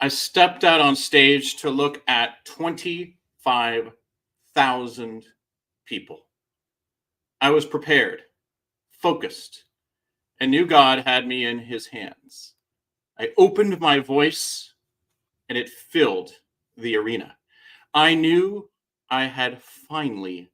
I stepped out on stage to look at 25,000 people. I was prepared, focused, and knew God had me in his hands. I opened my voice and it filled the arena. I knew I had finally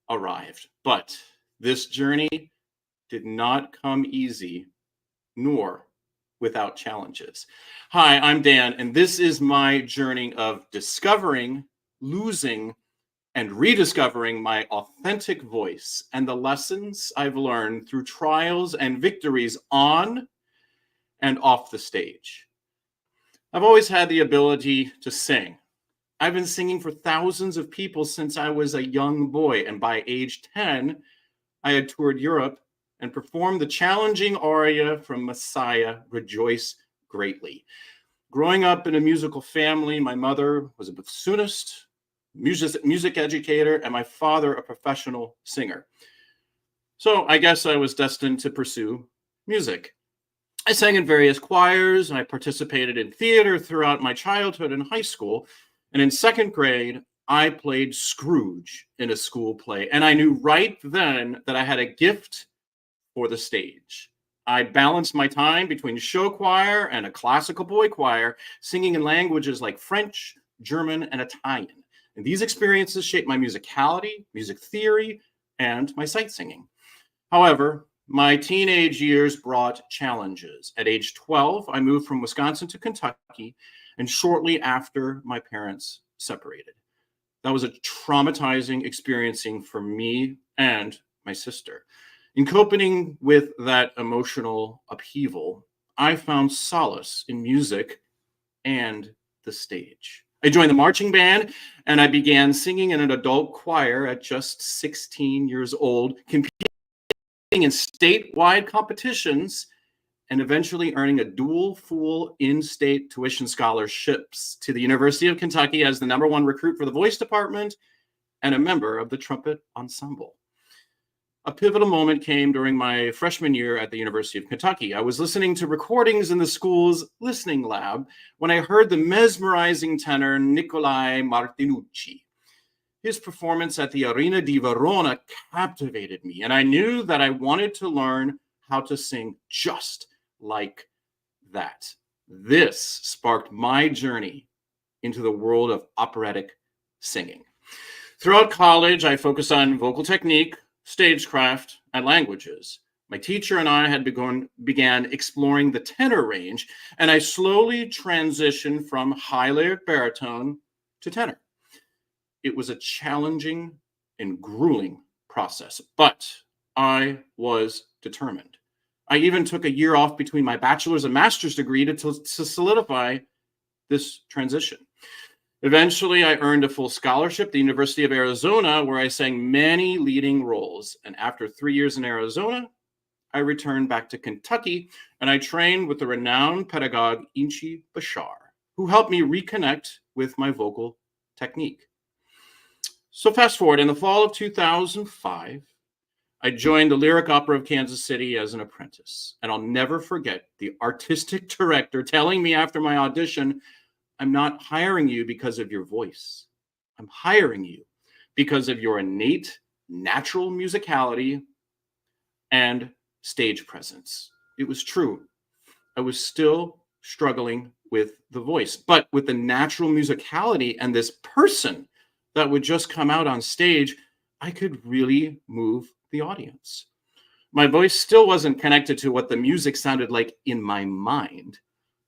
arrived, but this journey did not come easy, nor without challenges. Hi, I'm Dan, and this is my journey of discovering, losing, and rediscovering my authentic voice and the lessons I've learned through trials and victories on and off the stage. I've always had the ability to sing. I've been singing for thousands of people since I was a young boy, and by age 10, I had toured Europe and performed the challenging aria from Messiah, Rejoice Greatly. Growing up in a musical family, my mother was a bassoonist, music educator, and my father a professional singer. So I guess I was destined to pursue music. I sang in various choirs, and I participated in theater throughout my childhood and high school. And in second grade, I played Scrooge in a school play. And I knew right then that I had a gift for the stage. I balanced my time between show choir and a classical boy choir, singing in languages like French, German, and Italian. And these experiences shaped my musicality, music theory, and my sight singing. However, my teenage years brought challenges. At age 12, I moved from Wisconsin to Kentucky, and shortly after, my parents separated. That was a traumatizing experiencing for me and my sister. In coping with that emotional upheaval, I found solace in music and the stage. I joined the marching band, and I began singing in an adult choir at just 16 years old, competing in statewide competitions, and eventually earning a dual full in-state tuition scholarships to the University of Kentucky as the #1 recruit for the voice department and a member of the trumpet ensemble. A pivotal moment came during my freshman year at the University of Kentucky. I was listening to recordings in the school's listening lab when I heard the mesmerizing tenor Nicolai Martinucci. His performance at the Arena di Verona captivated me, and I knew that I wanted to learn how to sing just like that. This sparked my journey into the world of operatic singing. Throughout college, I focused on vocal technique, stagecraft, and languages. My teacher and I had began exploring the tenor range, and I slowly transitioned from high layered baritone to tenor. It was a challenging and grueling process, but I was determined. I even took a year off between my bachelor's and master's degree to solidify this transition. Eventually, I earned a full scholarship at the University of Arizona, where I sang many leading roles. And after 3 years in Arizona, I returned back to Kentucky, and I trained with the renowned pedagogue Inchi Bashar, who helped me reconnect with my vocal technique. So fast forward, in the fall of 2005, I joined the Lyric Opera of Kansas City as an apprentice. And I'll never forget the artistic director telling me after my audition, "I'm not hiring you because of your voice. I'm hiring you because of your innate, natural musicality and stage presence." It was true. I was still struggling with the voice, but with the natural musicality and this person that would just come out on stage, I could really move the audience. My voice still wasn't connected to what the music sounded like in my mind,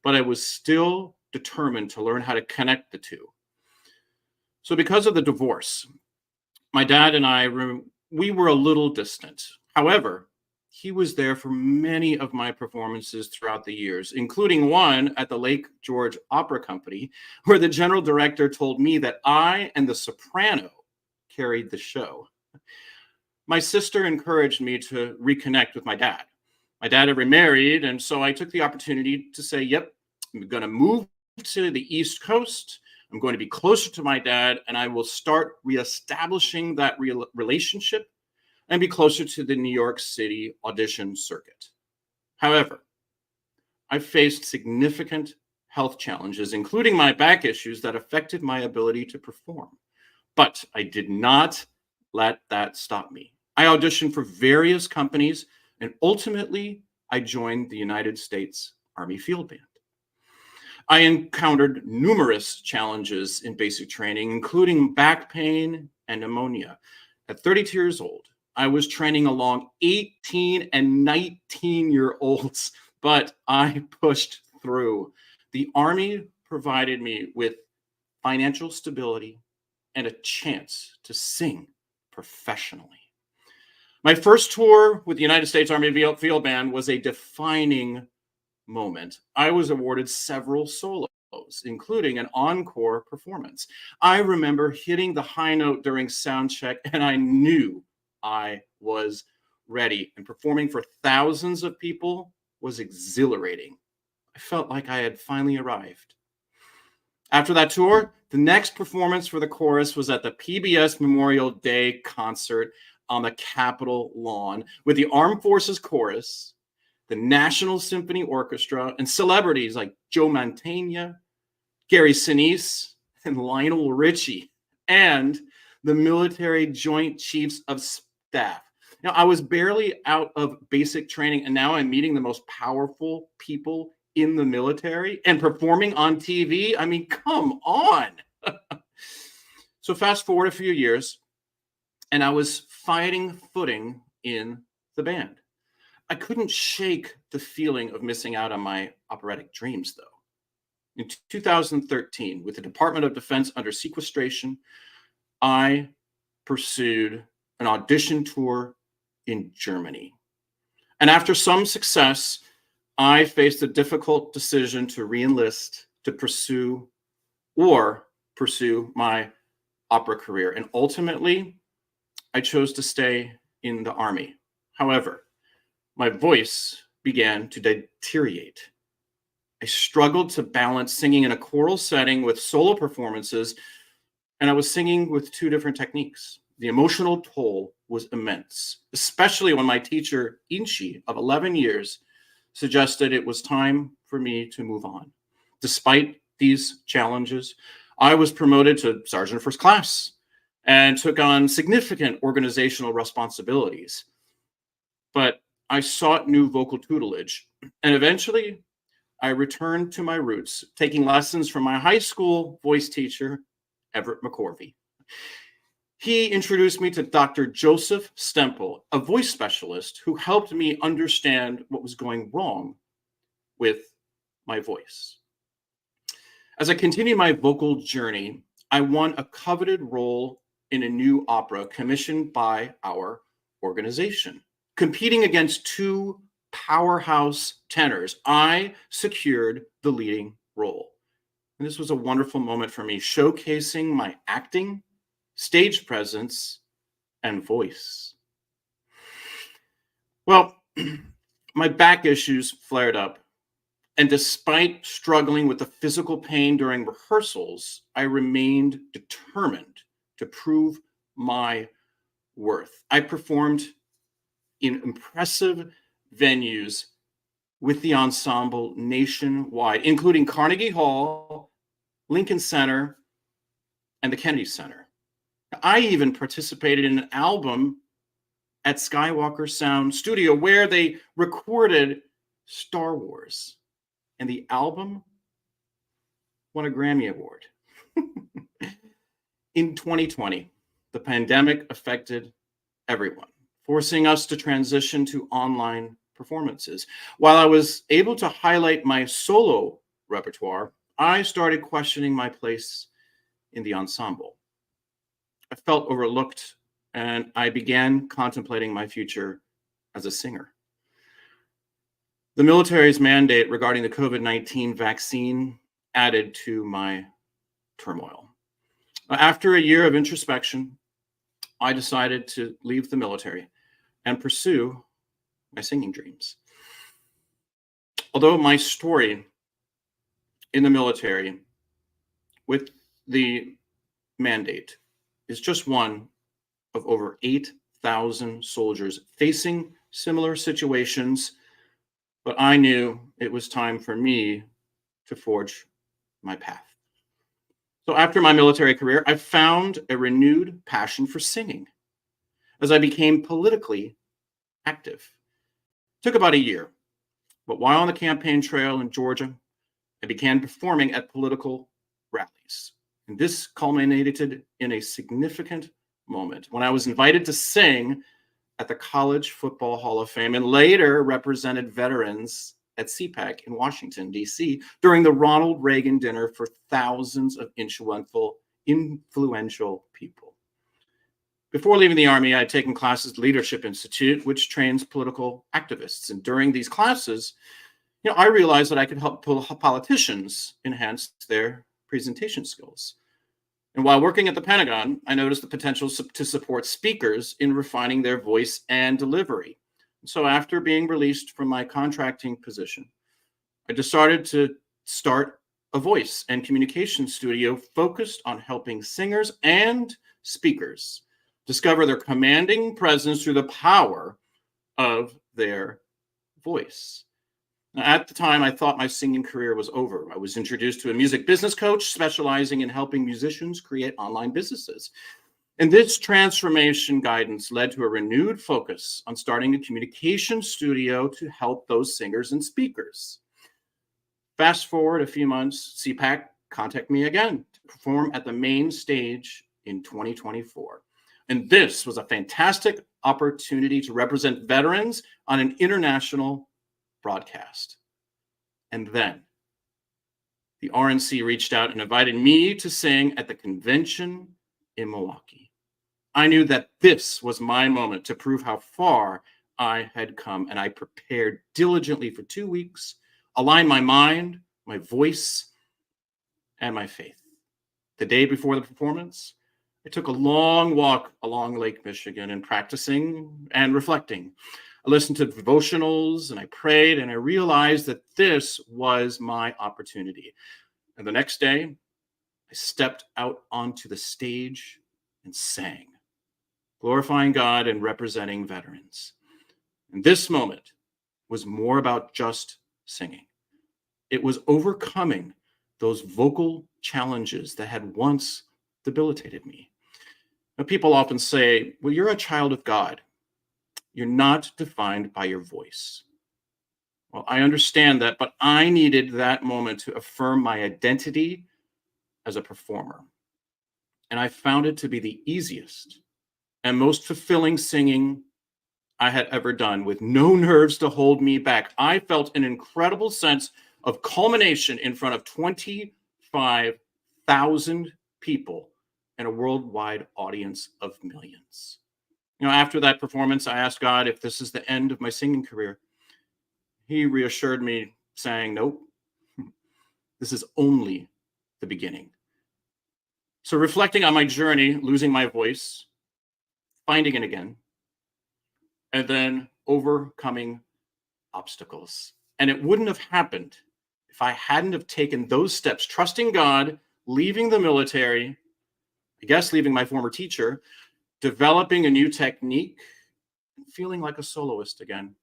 but I was still determined to learn how to connect the two. So because of the divorce, my dad and I, we were a little distant. However, he was there for many of my performances throughout the years, including one at the Lake George Opera Company, where the general director told me that I and the soprano carried the show. My sister encouraged me to reconnect with my dad. My dad had remarried, and so I took the opportunity to say, yep, I'm going to move to the East Coast. I'm going to be closer to my dad, and I will start reestablishing that relationship and be closer to the New York City audition circuit. However, I faced significant health challenges, including my back issues that affected my ability to perform. But I did not let that stop me. I auditioned for various companies, and ultimately, I joined the United States Army Field Band. I encountered numerous challenges in basic training, including back pain and pneumonia. At 32 years old, I was training along 18 and 19-year-olds, but I pushed through. The Army provided me with financial stability and a chance to sing professionally. My first tour with the United States Army Field Band was a defining moment. I was awarded several solos, including an encore performance. I remember hitting the high note during sound check, and I knew I was ready. And performing for thousands of people was exhilarating. I felt like I had finally arrived. After that tour, the next performance for the chorus was at the PBS Memorial Day concert on the Capitol lawn with the Armed Forces Chorus, the National Symphony Orchestra, and celebrities like Joe Mantegna, Gary Sinise, and Lionel Richie, and the Military Joint Chiefs of Staff. Now, I was barely out of basic training, and now I'm meeting the most powerful people in the military and performing on TV. I mean, come on. So fast forward a few years, and I was fighting footing in the band. I couldn't shake the feeling of missing out on my operatic dreams, though. In 2013, with the Department of Defense under sequestration, I pursued an audition tour in Germany. And after some success, I faced a difficult decision to re-enlist, to pursue my opera career. And ultimately, I chose to stay in the Army. However, my voice began to deteriorate. I struggled to balance singing in a choral setting with solo performances, and I was singing with two different techniques. The emotional toll was immense, especially when my teacher, Inchi, of 11 years, suggested it was time for me to move on. Despite these challenges, I was promoted to Sergeant of First Class and took on significant organizational responsibilities. But I sought new vocal tutelage, and eventually I returned to my roots, taking lessons from my high school voice teacher, Everett McCorvey. He introduced me to Dr. Joseph Stempel, a voice specialist who helped me understand what was going wrong with my voice. As I continued my vocal journey, I won a coveted role in a new opera commissioned by our organization. Competing against two powerhouse tenors, I secured the leading role. And this was a wonderful moment for me, showcasing my acting, stage presence, and voice. Well, my back issues flared up. And despite struggling with the physical pain during rehearsals, I remained determined to prove my worth. I performed in impressive venues with the ensemble nationwide, including Carnegie Hall, Lincoln Center, and the Kennedy Center. I even participated in an album at Skywalker Sound Studio where they recorded Star Wars, and the album won a Grammy Award. In 2020, the pandemic affected everyone, forcing us to transition to online performances. While I was able to highlight my solo repertoire, I started questioning my place in the ensemble. I felt overlooked, and I began contemplating my future as a singer. The military's mandate regarding the COVID-19 vaccine added to my turmoil. After a year of introspection, I decided to leave the military and pursue my singing dreams. Although my story in the military with the mandate is just one of over 8,000 soldiers facing similar situations, but I knew it was time for me to forge my path. So after my military career, I found a renewed passion for singing as I became politically active. It took about a year, but while on the campaign trail in Georgia, I began performing at political rallies. And this culminated in a significant moment when I was invited to sing at the College Football Hall of Fame and later represented veterans at CPAC in Washington, D.C. during the Ronald Reagan dinner for thousands of influential people. Before leaving the Army, I had taken classes at Leadership Institute, which trains political activists. And during these classes, I realized that I could help politicians enhance their presentation skills. And while working at the Pentagon, I noticed the potential to support speakers in refining their voice and delivery. So after being released from my contracting position, I decided to start a voice and communication studio focused on helping singers and speakers discover their commanding presence through the power of their voice. Now, at the time, I thought my singing career was over. I was introduced to a music business coach specializing in helping musicians create online businesses. And this transformation guidance led to a renewed focus on starting a communication studio to help those singers and speakers. Fast forward a few months, CPAC contacted me again to perform at the main stage in 2024. And this was a fantastic opportunity to represent veterans on an international broadcast. And then the RNC reached out and invited me to sing at the convention in Milwaukee. I knew that this was my moment to prove how far I had come, and I prepared diligently for 2 weeks, aligned my mind, my voice, and my faith. The day before the performance, I took a long walk along Lake Michigan and practicing and reflecting. I listened to devotionals and I prayed, and I realized that this was my opportunity. And the next day, I stepped out onto the stage and sang, glorifying God and representing veterans. And this moment was more about just singing. It was overcoming those vocal challenges that had once debilitated me. Now, people often say, well, you're a child of God. You're not defined by your voice. Well, I understand that, but I needed that moment to affirm my identity as a performer. And I found it to be the easiest and most fulfilling singing I had ever done, with no nerves to hold me back. I felt an incredible sense of culmination in front of 25,000 people and a worldwide audience of millions. After that performance, I asked God if this is the end of my singing career. He reassured me, saying, nope, this is only the beginning. So reflecting on my journey, losing my voice, finding it again, and then overcoming obstacles. And it wouldn't have happened if I hadn't have taken those steps, trusting God, leaving the military, leaving my former teacher, developing a new technique, and feeling like a soloist again.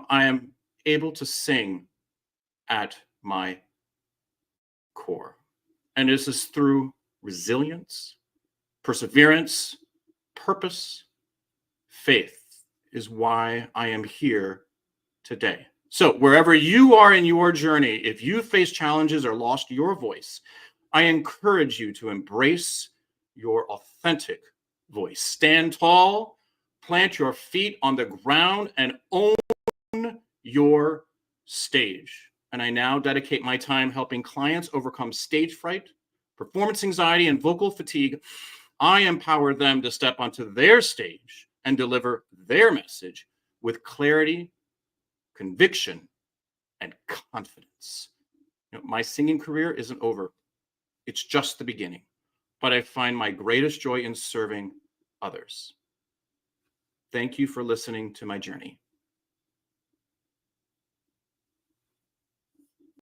I am able to sing at my core. And this is through resilience, perseverance, purpose, faith is why I am here today. So wherever you are in your journey, if you face challenges or lost your voice, I encourage you to embrace your authentic voice. Stand tall, plant your feet on the ground, and own your stage. And I now dedicate my time helping clients overcome stage fright, performance anxiety, and vocal fatigue. I empower them to step onto their stage and deliver their message with clarity, conviction, and confidence. My singing career isn't over. It's just the beginning. But I find my greatest joy in serving others. Thank you for listening to my journey.